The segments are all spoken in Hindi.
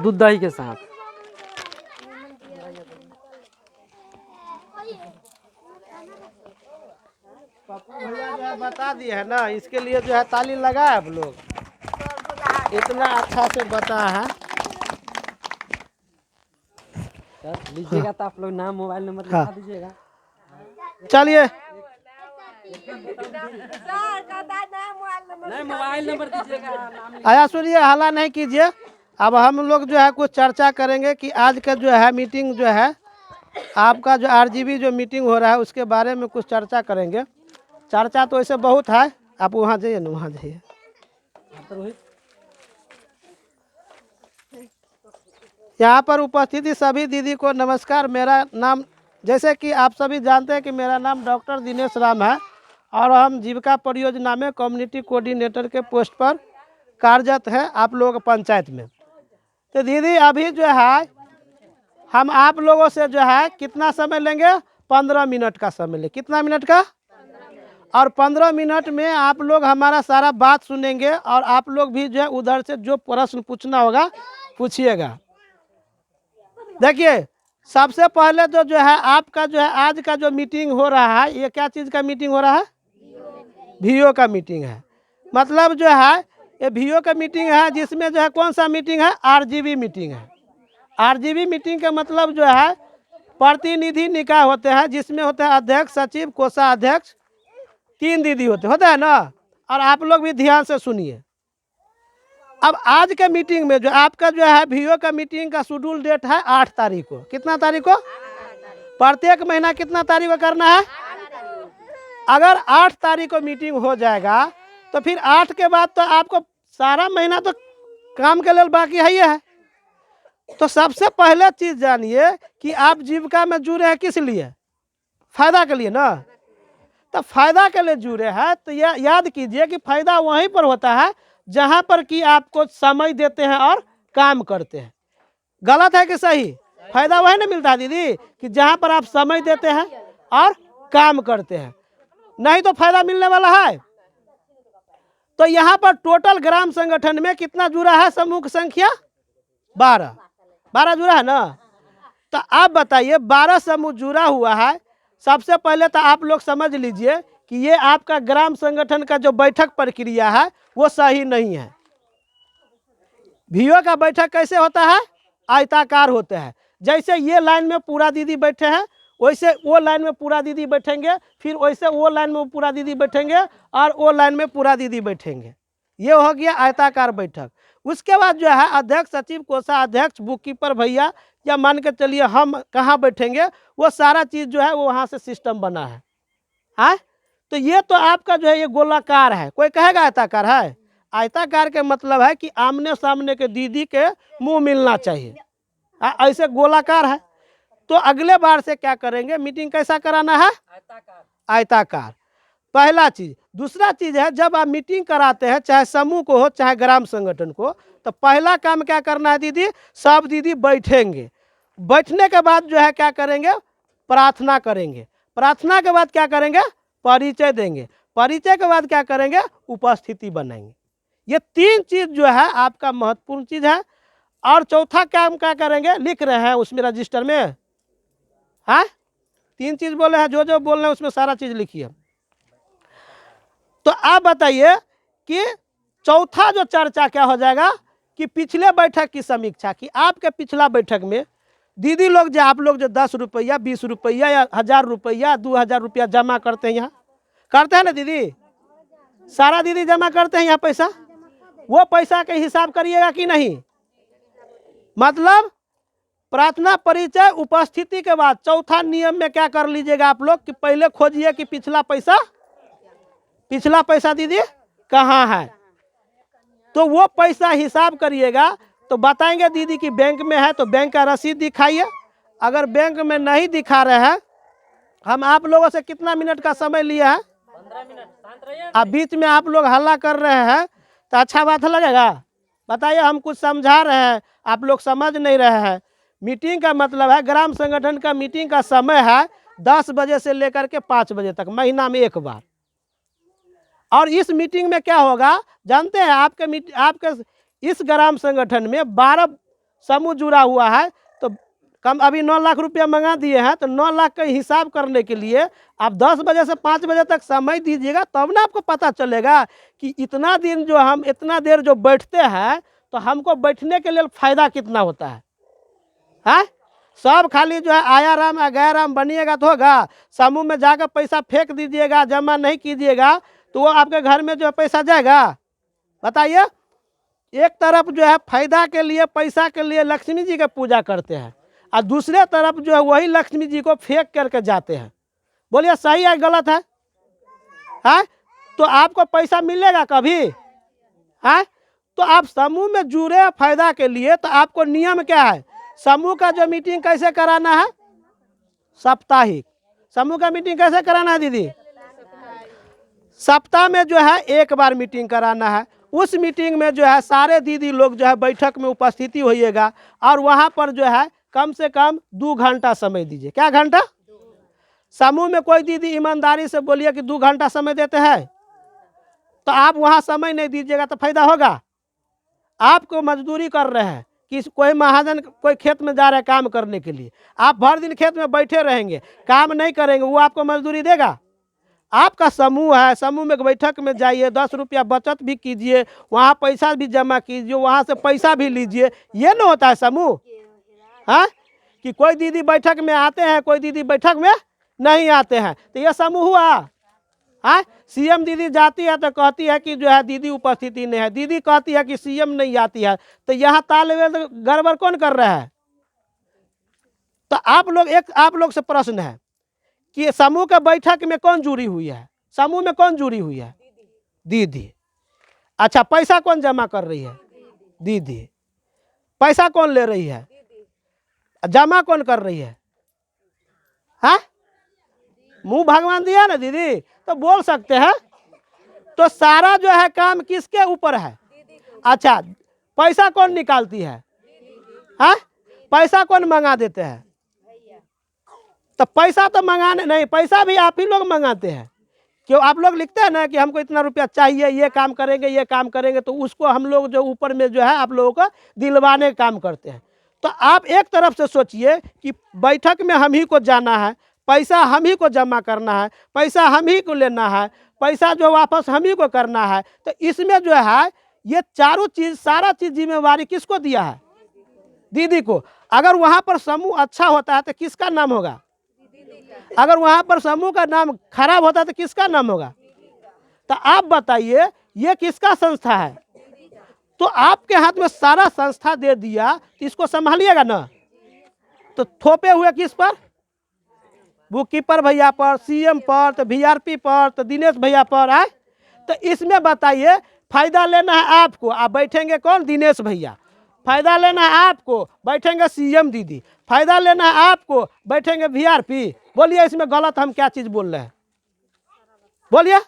दूध दही के साथ। पप्पू भैया जो है बता दिए है ना, इसके लिए जो है ताली लगाए आप लोग, इतना अच्छा से बता है। सर लीजिएगा तो आप लोग नाम मोबाइल नंबर लिखा दीजिएगा। चलिए नहीं मोबाइल नंबर दीजिएगा, नाम आया सुनिए, हल्ला नहीं कीजिए। अब हम लोग जो है कुछ चर्चा करेंगे कि आज का जो है मीटिंग जो है आपका जो आरजीबी जो मीटिंग हो रहा है उसके बारे में कुछ चर्चा करेंगे। चर्चा तो ऐसे बहुत है, आप वहाँ जाइए ना, वहाँ जाइए। यहाँ पर उपस्थित सभी दीदी को नमस्कार। मेरा नाम, जैसे कि आप सभी जानते हैं कि मेरा नाम डॉक्टर दिनेश राम है और हम जीविका परियोजना में कम्युनिटी कोऑर्डिनेटर के पोस्ट पर कार्यरत हैं आप लोगों के पंचायत में। तो दीदी अभी जो है हम आप लोगों से जो है कितना समय लेंगे, 15 मिनट का समय लेंगे। कितना मिनट का? और 15 मिनट में आप लोग हमारा सारा बात सुनेंगे और आप लोग भी जो है उधर से जो प्रश्न पूछना होगा पूछिएगा। देखिए सबसे पहले तो जो है आपका जो है आज का जो मीटिंग हो रहा है, ये क्या चीज़ का मीटिंग हो रहा है? वीओ का मीटिंग है। मतलब जो है ये वीओ का मीटिंग है, जिसमें जो है कौन सा मीटिंग है? आरजीबी मीटिंग है। आरजीबी मीटिंग का मतलब जो है प्रतिनिधि निकाय होते हैं, जिसमें होते हैं अध्यक्ष, सचिव, कोषाध्यक्ष, 3 दीदी होता है ना। और आप लोग भी ध्यान से सुनिए। अब आज के मीटिंग में जो आपका जो है वीओ का मीटिंग का शेड्यूल डेट है 8 तारीख को। कितना तारीख को? प्रत्येक महीना कितना तारीख को करना है? अगर 8 तारीख को मीटिंग हो जाएगा तो फिर 8 के बाद तो आपको सारा महीना तो काम के लिए बाकी है। तो सबसे पहले चीज जानिए कि आप जीविका में जुड़े हैं किस लिए? फायदा के लिए ना। तो फायदा के लिए जुड़े हैं तो याद कीजिए कि फायदा वहीं पर होता है जहां पर कि आपको समय देते हैं और काम करते हैं। गलत है कि सही? फायदा वही ना मिलता है दीदी कि जहां पर आप समय देते हैं और काम करते हैं, नहीं तो फायदा मिलने वाला है। तो यहाँ पर टोटल ग्राम संगठन में कितना जुड़ा है? समूह की संख्या 12 जुड़ा है ना। तो आप बताइए 12 समूह जुड़ा हुआ है। सबसे पहले तो आप लोग समझ लीजिए कि ये आपका ग्राम संगठन का जो बैठक प्रक्रिया है वो सही नहीं है। वीओ का बैठक कैसे होता है? आयताकार होते हैं। जैसे ये लाइन में पूरा दीदी बैठे हैं वैसे वो लाइन में पूरा दीदी बैठेंगे, फिर वैसे वो लाइन में पूरा दीदी बैठेंगे और वो लाइन में पूरा दीदी बैठेंगे। ये हो गया आयताकार बैठक। उसके बाद जो है अध्यक्ष, सचिव, कोषाध्यक्ष, बुक कीपर भैया, या मान के चलिए हम कहाँ बैठेंगे, वो सारा चीज़ जो है वो वहाँ से सिस्टम बना है। हाँ, तो ये तो आपका जो है ये गोलाकार है। कोई कहेगा आयताकार है? आयताकार के मतलब है कि आमने सामने के दीदी के मुंह मिलना चाहिए। ऐसे गोलाकार है। तो अगले बार से क्या करेंगे, मीटिंग कैसा कराना है? आयताकार। पहला चीज। दूसरा चीज है जब आप मीटिंग कराते हैं, चाहे समूह को हो चाहे ग्राम संगठन को, तो पहला काम क्या करना है दीदी? सब दीदी बैठेंगे। बैठने के बाद जो है क्या करेंगे? प्रार्थना करेंगे। प्रार्थना के बाद क्या करेंगे? परिचय देंगे। परिचय के बाद क्या करेंगे? उपस्थिति बनाएंगे। ये 3 चीज जो है आपका महत्वपूर्ण चीज है। और चौथा काम क्या करेंगे? लिख रहे हैं उसमें रजिस्टर में। हाँ, 3 चीज बोले हैं, जो जो बोल रहे हैं उसमें सारा चीज लिखिए। तो आप बताइए कि चौथा जो चर्चा क्या हो जाएगा कि पिछले बैठक की समीक्षा की। आपके पिछला बैठक में दीदी लोग जो आप लोग जो 10 रुपया, 20 रुपया या 1000 रुपया, 2000 रुपया जमा करते हैं, यहाँ करते हैं ना दीदी? सारा दीदी जमा करते हैं यहाँ पैसा। वो पैसा के हिसाब करिएगा कि नहीं? मतलब प्रार्थना, परिचय, उपस्थिति के बाद चौथा नियम में क्या कर लीजिएगा आप लोग कि पहले खोजिए कि पिछला पैसा दीदी कहाँ है। तो वो पैसा हिसाब करिएगा तो बताएंगे दीदी कि बैंक में है, तो बैंक का रसीद दिखाइए। अगर बैंक में नहीं दिखा रहे हैं, हम आप लोगों से कितना मिनट का समय लिए हैं? 15 मिनट। अब बीच में आप लोग हल्ला कर रहे हैं तो अच्छा बात लगेगा? बताइए, हम कुछ समझा रहे हैं, आप लोग समझ नहीं रहे हैं। मीटिंग का मतलब है, ग्राम संगठन का मीटिंग का समय है 10 बजे से लेकर के 5 बजे तक, महीना में एक बार। और इस मीटिंग में क्या होगा जानते हैं? आपके इस ग्राम संगठन में 12 समूह जुड़ा हुआ है, तो कम अभी 9 लाख रुपया मंगा दिए हैं, तो 9 लाख का हिसाब करने के लिए आप 10 बजे से 5 बजे तक समय दीजिएगा, तब ना आपको पता चलेगा कि इतना दिन जो हम इतना देर जो बैठते हैं तो हमको बैठने के लिए फ़ायदा कितना होता है। हाँ, सब खाली जो है आया राम गया राम बनिएगा तो होगा। समूह में जाकर पैसा फेंक दीजिएगा, जमा नहीं कीजिएगा तो वो आपके घर में जो है पैसा जाएगा। बताइए, एक तरफ जो है फायदा के लिए पैसा के लिए लक्ष्मी जी की पूजा करते हैं और दूसरे तरफ जो है वही लक्ष्मी जी को फेंक करके जाते हैं। बोलिए सही है गलत है? हाँ, तो आपको पैसा मिलेगा कभी? हाँ, तो आप समूह में जुड़े फायदा के लिए, तो आपको नियम क्या है? समूह का जो मीटिंग कैसे कराना है? साप्ताहिक। समूह का मीटिंग कैसे कराना है दीदी? सप्ताह में जो है एक बार मीटिंग कराना है। उस मीटिंग में जो है सारे दीदी लोग जो है बैठक में उपस्थिति होइएगा और वहाँ पर जो है कम से कम 2 घंटा समय दीजिए। क्या घंटा? समूह में कोई दीदी ईमानदारी से बोलिए कि 2 घंटा समय देते हैं, तो आप वहाँ समय नहीं दीजिएगा तो फायदा होगा? आपको मजदूरी कर रहे हैं कि कोई महाजन कोई खेत में जा रहे हैं काम करने के लिए, आप भर दिन खेत में बैठे रहेंगे, काम नहीं करेंगे, वो आपको मजदूरी देगा? आपका समूह है, समूह में बैठक में जाइए, 10 रुपया बचत भी कीजिए, वहाँ पैसा भी जमा कीजिए, वहाँ से पैसा भी लीजिए। ये न होता है समूह? हाँ, कि कोई दीदी बैठक में आते हैं, कोई दीदी बैठक में नहीं आते हैं, तो ये समूह हुआ? हाँ, सीएम दीदी जाती है तो कहती है कि जो है दीदी उपस्थिति नहीं है, दीदी कहती है कि सीएम नहीं आती है, तो यहाँ तालमेल गड़बड़ कौन कर रहा है? तो आप लोग से प्रश्न है कि समूह के बैठक में कौन जुड़ी हुई है? समूह में कौन जुड़ी हुई है? दीदी। अच्छा, पैसा कौन जमा कर रही है? दीदी। पैसा कौन ले रही है? जमा कौन कर रही है? हाँ, मुंह भगवान दिया ना दीदी, तो बोल सकते हैं। तो सारा जो है काम किसके ऊपर है? अच्छा, पैसा कौन निकालती है? हाँ, पैसा कौन मंगा देते हैं? तो पैसा तो मंगाने नहीं, पैसा भी आप ही लोग मंगाते हैं। क्यों? आप लोग लिखते हैं ना कि हमको इतना रुपया चाहिए, ये काम करेंगे, ये काम करेंगे, तो उसको हम लोग जो ऊपर में जो है आप लोगों को दिलवाने का काम करते हैं। तो आप एक तरफ से सोचिए कि बैठक में हम ही को जाना है, पैसा हम ही को जमा करना है, पैसा हम ही को लेना है, पैसा जो वापस हम ही को करना है, तो इसमें जो है ये चारों चीज़, सारा चीज़ जिम्मेवारी किसको दिया है? दीदी को। अगर वहाँ पर समूह अच्छा होता है तो किसका नाम होगा? अगर वहाँ पर समूह का नाम खराब होता है तो किसका नाम होगा? तो आप बताइए, ये किसका संस्था है? तो आपके हाथ में सारा संस्था दे दिया, तो इसको संभालिएगा ना। तो थोपे हुए किस पर? बुक कीपर भैया पर, सीएम पर, तो वीआरपी पर, तो दिनेश भैया पर है। तो इसमें बताइए, फायदा लेना है आपको, आप बैठेंगे कौन? दिनेश भैया। फायदा लेना है आपको, बैठेंगे सीएम दीदी। फायदा लेना है आपको, बैठेंगे वीआरपी। बोलिए इसमें गलत हम क्या चीज़ बोल रहे हैं? बोलिए।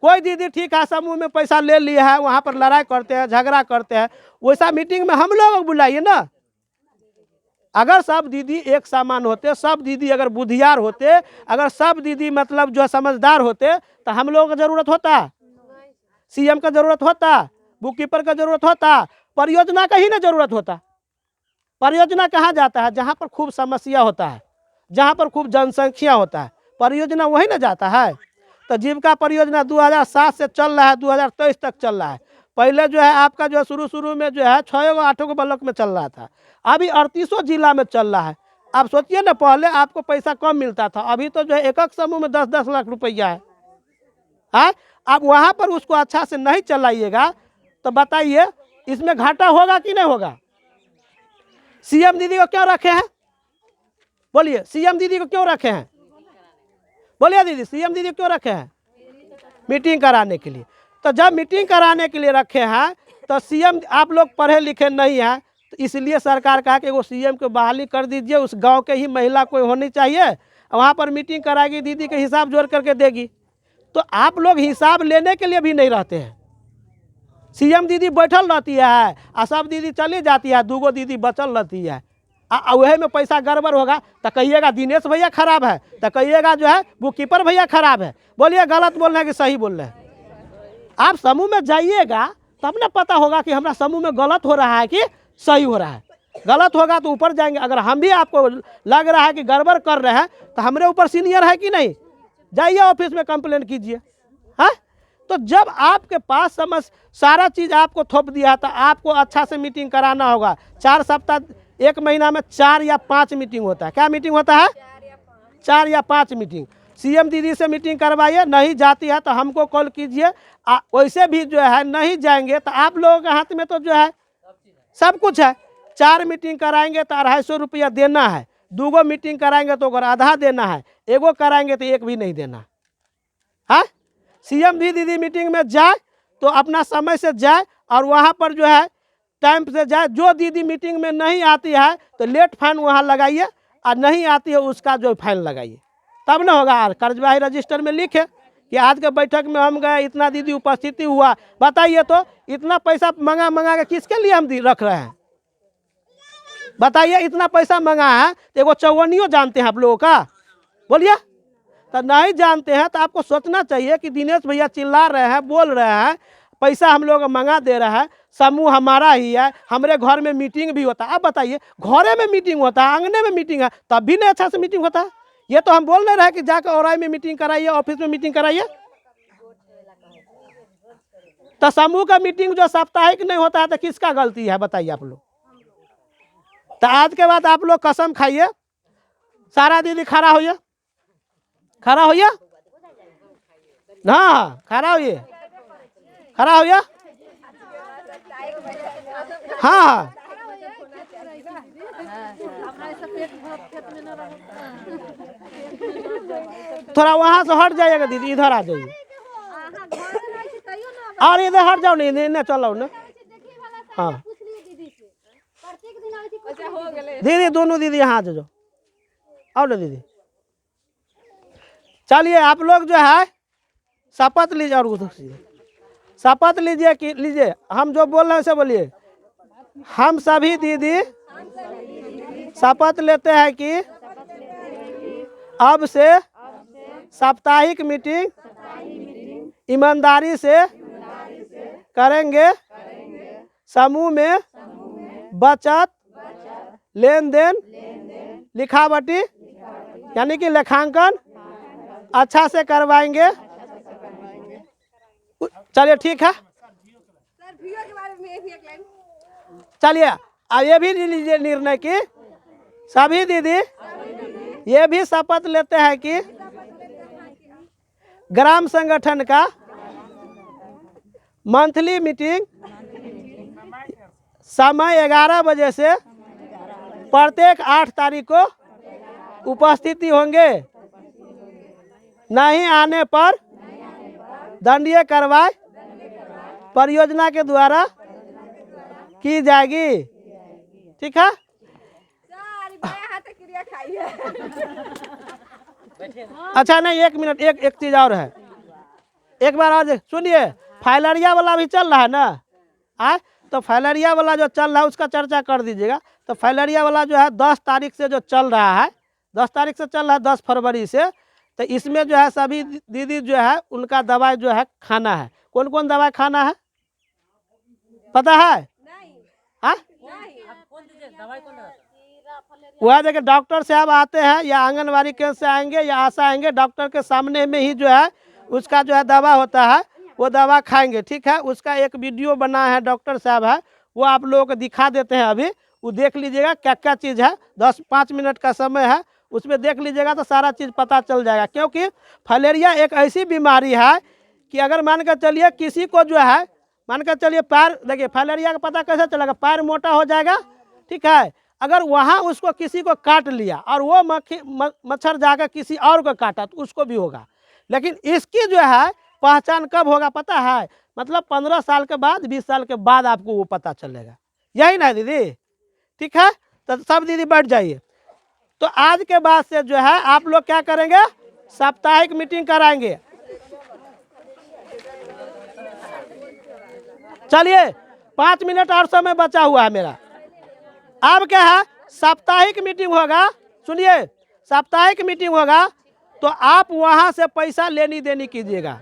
कोई दीदी ठीक है समूह में पैसा ले लिया है, वहाँ पर लड़ाई करते हैं, झगड़ा करते हैं, वैसा मीटिंग में हम लोग बुलाइए ना। अगर सब दीदी एक समान होते, सब दीदी अगर बुद्धियार होते, अगर सब दीदी मतलब जो समझदार होते, तो हम लोगों का जरूरत होता? सीएम का जरूरत होता? बुक कीपर का जरूरत होता? परियोजना का ही ना जरूरत होता। परियोजना कहाँ जाता है? जहाँ पर खूब समस्या होता है, जहाँ पर खूब जनसंख्या होता है, परियोजना वही ना जाता है। तो जीविका परियोजना 2007 से चल रहा है, 2023 तक चल रहा है। पहले जो है आपका जो शुरू में जो है 6 गो 8 गो ब्लॉक में चल रहा था, अभी 38 जिला में चल रहा है। आप सोचिए ना, पहले आपको पैसा कम मिलता था, अभी तो जो है एक एक समूह में 10-10 लाख रुपया है। हाँ, आप वहाँ पर उसको अच्छा से नहीं चलाइएगा तो बताइए इसमें घाटा होगा कि नहीं होगा? सीएम दीदी को क्यों रखे हैं? बोलिए, सीएम दीदी को क्यों रखे हैं? बोलिए दीदी, सीएम दीदी क्यों रखे हैं? मीटिंग कराने के लिए। तो जब मीटिंग कराने के लिए रखे हैं तो सीएम, आप लोग पढ़े लिखे नहीं हैं, तो इसलिए सरकार कहा कि वो सीएम को बहाली कर दीजिए, उस गांव के ही महिला कोई होनी चाहिए, वहाँ पर मीटिंग कराएगी, दीदी के हिसाब जोड़ करके देगी। तो आप लोग हिसाब लेने के लिए भी नहीं रहते हैं। सीएम दीदी बैठल रहती है और सब दीदी चली जाती है, 2 गो दीदी बचल रहती है, वही में पैसा गड़बड़ होगा तो कहिएगा दिनेश भैया खराब है, तो कहिएगा जो है बुक कीपर भैया खराब है। बोलिए गलत बोल रहे हैं कि सही बोल रहे हैं? आप समूह में जाइएगा तब ना पता होगा कि हमारा समूह में गलत हो रहा है कि सही हो रहा है। गलत होगा तो ऊपर जाएंगे। अगर हम भी आपको लग रहा है कि गड़बड़ कर रहे हैं तो हमारे ऊपर सीनियर है कि नहीं, जाइए ऑफिस में कंप्लेंट कीजिए। हाँ, तो जब आपके पास समझ सारा चीज़ आपको थोप दिया तो आपको अच्छा से मीटिंग कराना होगा। 4 सप्ताह, 1 महीना में 4 या 5 मीटिंग होता है। क्या मीटिंग होता है? 4 या 5 मीटिंग। सीएम दीदी से मीटिंग करवाइए, नहीं जाती है तो हमको कॉल कीजिए। वैसे भी जो है नहीं जाएंगे तो आप लोगों के हाथ में तो जो है सब कुछ है। 4 मीटिंग कराएंगे तो 250 रुपया देना है, 2 मीटिंग कराएंगे तो अगर आधा देना है, 1 कराएंगे तो 1 भी नहीं देना। हाँ, सीएम भी दीदी मीटिंग में जाए तो अपना समय से जाए और वहाँ पर जो है टाइम से जाए। जो दीदी मीटिंग में नहीं आती है तो लेट फाइन वहाँ लगाइए, और नहीं आती है उसका जो फाइन लगाइए, तब ना होगा। और कर्जवाही रजिस्टर में लिखे कि आज के बैठक में हम गए, इतना दीदी उपस्थिति हुआ। बताइए तो इतना पैसा मंगा के किसके लिए हम रख रहे हैं? बताइए, इतना पैसा मंगा है तो एगो चौवनियो जानते हैं आप लोगों का? बोलिए। तो नहीं जानते हैं तो आपको सोचना चाहिए कि दिनेश भैया चिल्ला रहे हैं, बोल रहे हैं, पैसा हम लोग मंगा दे रहा है, समूह हमारा ही है, हमारे घर में मीटिंग भी होता है। आप बताइए, घरे में मीटिंग होता है, आंगने में मीटिंग है, तब भी नहीं अच्छा से मीटिंग होता है। ये तो हम बोल नहीं रहे कि जाकर औराई में मीटिंग कराइए, ऑफिस में मीटिंग कराइए। तो समूह का मीटिंग जो साप्ताहिक नहीं होता है तो किसका गलती है बताइए आप लोग? तो आज के बाद आप लोग कसम खाइए, सारा दीदी खड़ा होइए, खड़ा होइए ना, खड़ा होइए, खड़ा होइए। हाँ, थोड़ा वहां से हट जाइएगा दीदी, इधर आ जाइए। और इधर हट जाओ, नहीं नहीं चलो ना। हाँ दीदी, दोनों दीदी यहाँ आ जाओ, आओ ना दीदी। चलिए आप लोग जो है शपथ लीजिए, और शपथ लीजिए कि लीजिए, हम जो बोल रहे हैं उसे बोलिए। हम सभी दीदी शपथ लेते हैं कि अब से साप्ताहिक मीटिंग ईमानदारी से करेंगे, समूह में बचत, लेन देन, लिखावटी यानी कि लेखांकन अच्छा से करवाएंगे। चलिए ठीक है, चलिए अब ये भी लीजिए निर्णय कि सभी दीदी ये भी शपथ लेते हैं कि ग्राम संगठन का मंथली मीटिंग समय 11 बजे से प्रत्येक 8 तारीख को उपस्थिति होंगे। नहीं आने पर दंडनीय कार्रवाई परियोजना के द्वारा की जाएगी। ठीक है? अच्छा नहीं, 1 मिनट, एक चीज और है, एक बार और सुनिए। फाइलेरिया वाला भी चल रहा है ना, तो फाइलेरिया वाला जो चल रहा है उसका चर्चा कर दीजिएगा। तो फाइलेरिया वाला जो है 10 तारीख से जो चल रहा है, 10 तारीख से चल रहा है, 10 फरवरी से। तो इसमें जो है सभी दीदी जो है उनका दवाई जो है खाना है। कौन कौन दवाई खाना है पता है? हाँ, वह देखिए डॉक्टर साहब आते हैं या आंगनबाड़ी केंद्र से आएंगे या आशा आएंगे, डॉक्टर के सामने में ही जो है उसका जो है दवा होता है, वो दवा खाएंगे। ठीक है, उसका एक वीडियो बना है, डॉक्टर साहब है, वो आप लोगों को दिखा देते हैं अभी, वो देख लीजिएगा क्या क्या चीज़ है। 10-5 मिनट का समय है, उसमें देख लीजिएगा तो सारा चीज़ पता चल जाएगा। क्योंकि फाइलेरिया एक ऐसी बीमारी है कि अगर मान कर चलिए किसी को जो है, मान कर चलिए पैर, देखिए फाइलेरिया का पता कैसे चलेगा? पैर मोटा हो जाएगा। ठीक है, अगर वहाँ उसको किसी को काट लिया और वो मच्छर जाकर किसी और को काटा तो उसको भी होगा। लेकिन इसकी जो है पहचान कब होगा पता है? मतलब 15 साल के बाद, 20 साल के बाद आपको वो पता चलेगा। यही ना दीदी? ठीक है, तो सब दीदी बैठ जाइए। तो आज के बाद से जो है आप लोग क्या करेंगे? साप्ताहिक मीटिंग कराएंगे। चलिए 5 मिनट और समय बचा हुआ है मेरा। अब क्या है, साप्ताहिक मीटिंग होगा। सुनिए, साप्ताहिक मीटिंग होगा तो आप वहां से पैसा लेनी देनी कीजिएगा।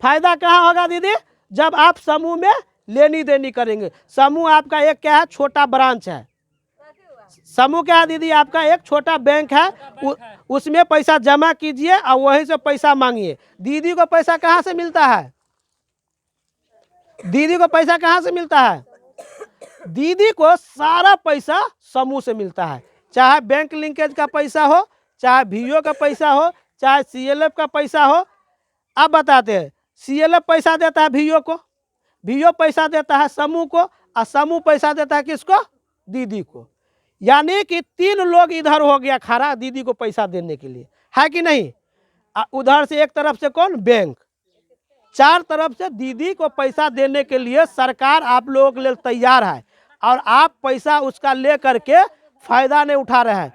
फायदा कहाँ होगा दीदी? जब आप समूह में लेनी देनी करेंगे। समूह आपका एक क्या है? छोटा ब्रांच है। समूह क्या है दीदी, आपका एक छोटा बैंक है, उसमें पैसा जमा कीजिए और वहीं से पैसा मांगिए। दीदी को पैसा कहाँ से मिलता है? दीदी को पैसा कहाँ से मिलता है? दीदी को सारा पैसा समूह से मिलता है, चाहे बैंक लिंकेज का पैसा हो, चाहे वीओ का पैसा हो, चाहे सीएलएफ का पैसा हो। अब बताते हैं, सीएलएफ पैसा देता है वीओ को, वीओ पैसा देता है समूह को, और समूह पैसा देता है किसको? दीदी को। यानी कि 3 लोग इधर हो गया खड़ा दीदी को पैसा देने के लिए, है कि नहीं? उधर से एक तरफ से कौन? बैंक। 4 तरफ से दीदी को पैसा देने के लिए सरकार आप लोगों के लिए तैयार है, और आप पैसा उसका ले करके फायदा नहीं उठा रहे हैं।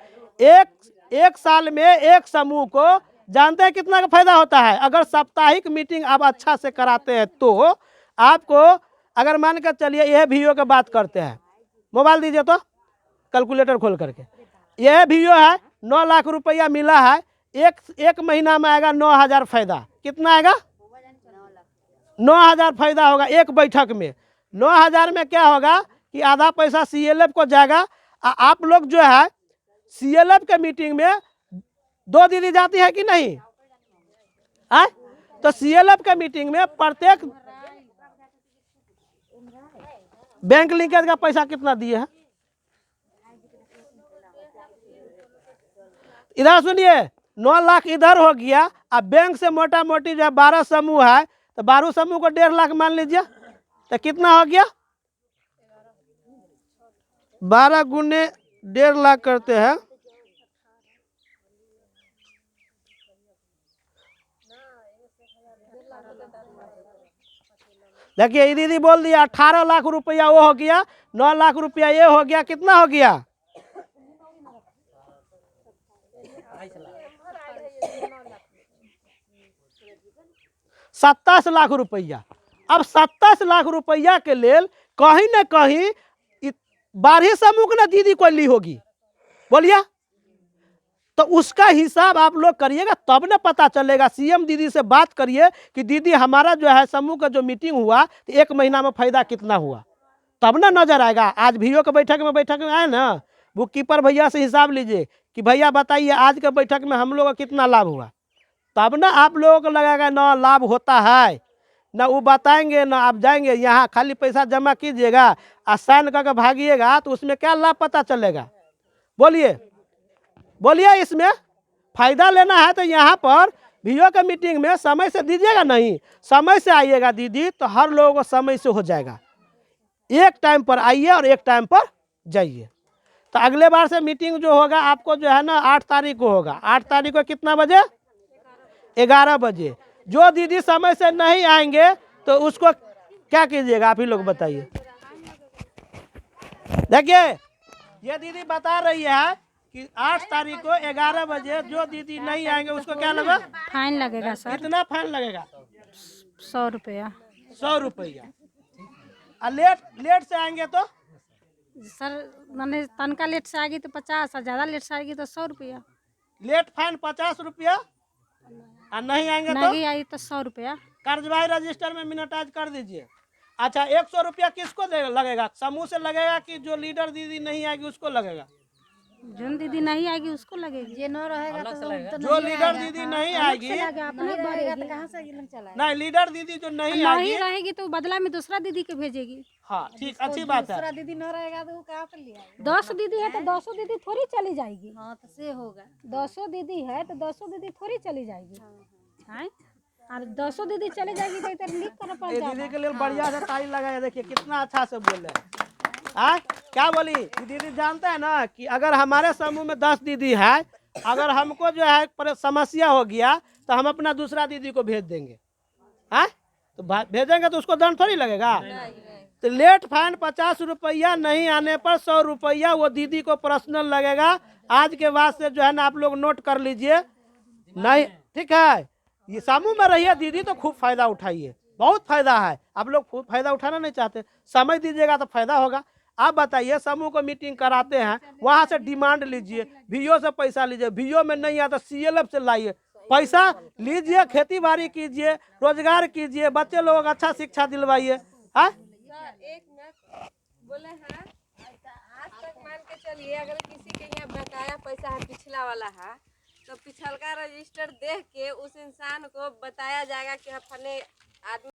एक साल में एक समूह को जानते हैं कितना का फायदा होता है? अगर साप्ताहिक मीटिंग आप अच्छा से कराते हैं तो आपको, अगर मान कर चलिए यह वीओ की बात करते हैं, मोबाइल दीजिए तो कैलकुलेटर खोल करके, यह वीओ है 9 लाख रुपया मिला है, एक महीना में आएगा 9,000 फायदा। कितना आएगा? 9,000 फायदा होगा एक बैठक में। 9,000 में क्या होगा कि आधा पैसा सीएलएफ को जाएगा। आप लोग जो है सीएलएफ के मीटिंग में 2 दीदी जाती है कि नहीं? तो सीएलएफ के मीटिंग में प्रत्येक बैंक लिंकेज का पैसा कितना दिए है? इधर सुनिए, 9 लाख इधर हो गया। अब बैंक से मोटा मोटी जो है 12 समूह है, तो 12 समूह को 1.5 लाख मान लीजिए, तो कितना हो गया? 12 गुने 1.5 लाख करते हैं, देखिए ये दीदी बोल दिया 18 लाख रुपया वो हो गया, 9 लाख रुपया ये हो गया, कितना हो गया? 27 लाख रुपया। अब 27 लाख रुपया के लेल कहीं न कहीं 12 समूह की ना दीदी को ली होगी, बोलिए। तो उसका हिसाब आप लोग करिएगा, तब ना पता चलेगा। सीएम दीदी से बात करिए कि दीदी हमारा जो है समूह का जो मीटिंग हुआ तो 1 महीना में फायदा कितना हुआ, तब ना नजर आएगा। आज वीओ के बैठक में आए ना, बुक कीपर भैया से हिसाब लीजिए कि भैया बताइए आज के बैठक में हम लोग का कितना लाभ हुआ, तब ना आप लोगों को लगेगा ना लाभ होता है। ना वो बताएंगे ना आप जाएंगे, यहाँ खाली पैसा जमा कीजिएगा और साइन करके भागिएगा, तो उसमें क्या लाभ पता चलेगा? बोलिए बोलिए। इसमें फायदा लेना है तो यहाँ पर वीओ के मीटिंग में समय से दीजिएगा, नहीं समय से आइएगा दीदी, तो हर लोगों को समय से हो जाएगा। एक टाइम पर आइए और एक टाइम पर जाइए। तो अगले बार से मीटिंग जो होगा आपको जो है ना 8 तारीख को होगा। 8 तारीख को कितना बजे? 11 बजे। जो दीदी समय से नहीं आएंगे तो उसको क्या कीजिएगा आप ही लोग बताइए। देखिए ये दीदी बता रही है कि 8 तारीख को 11 बजे जो दीदी नहीं आएंगे उसको क्या लगा? फाइन लगेगा सर। कितना फाइन लगेगा? 100 रुपया। 100 रुपया। और लेट से आएंगे तो सर मैंने तनका लेट से आएगी तो 50, और ज़्यादा लेट से आएगी तो 100 रुपया। लेट फाइन 50 रुपया, और नहीं आएंगे तो नहीं आई तो 100 रुपया। कर्जवाही रजिस्टर में मिनटाइज कर दीजिए। अच्छा 100 रुपया किसको लगेगा? समूह से लगेगा कि जो लीडर दीदी नहीं आएगी उसको लगेगा? जो दीदी नहीं आएगी उसको लगेगी। जे न रहेगा तो जो लीडर दीदी नहीं आएगी, नहीं रहेगा तो कहाँ से गिलन चलाएगा? नहीं लीडर दीदी जो नहीं आएगी, नहीं रहेगी तो बदला में दूसरा दीदी के भेजेगी। हाँ ठीक, अच्छी बात है। दूसरा दीदी न रहेगा तो वो कहाँ से ले आएगा? 10 दीदी है तो 200 दीदी थोड़ी चली जाएगी। हाँ तो से होगा। 200 दीदी है तो 200 दीदी थोड़ी चली जाएगी, हैं? और 200 दीदी चली जाएगी तो इधर लिख कर पड़ ये जाएगा। दीदी के लिए बढ़िया से ताली लगाया, देखिए कितना अच्छा से बोल रहे हैं। हाँ क्या बोली दीदी? जानते हैं ना कि अगर हमारे समूह में 10 दीदी है, अगर हमको जो है समस्या हो गया तो हम अपना दूसरा दीदी को भेज देंगे। हाँ तो भेजेंगे तो उसको दंड थोड़ी लगेगा। तो लेट फाइन 50 रुपया, नहीं आने पर 100 रुपया वो दीदी को पर्सनल लगेगा। आज के बाद से जो है ना आप लोग नोट कर लीजिए। नहीं ठीक है, ये समूह में रहिए दीदी तो खूब फायदा उठाइए, बहुत फायदा है। आप लोग खूब फायदा उठाना नहीं चाहते, समय दीजिएगा तो फायदा होगा। आप बताइए समूह को मीटिंग कराते हैं, वहां से डिमांड लीजिए, वीओ से पैसा लीजिए, वीओ में नहीं आता सीएलएफ से लाइए, पैसा लीजिए, खेती बाड़ी कीजिए, रोजगार कीजिए, बच्चे लोगों को अच्छा शिक्षा दिलवाइए। हाँ एक मिनट बोले हैं, आज तक मान के चलिए अगर किसी के यहाँ बकाया पैसा है पिछला वाला है तो पिछलका रजिस्टर देख के उस इंसान को बताया जाएगा कि फने आदमी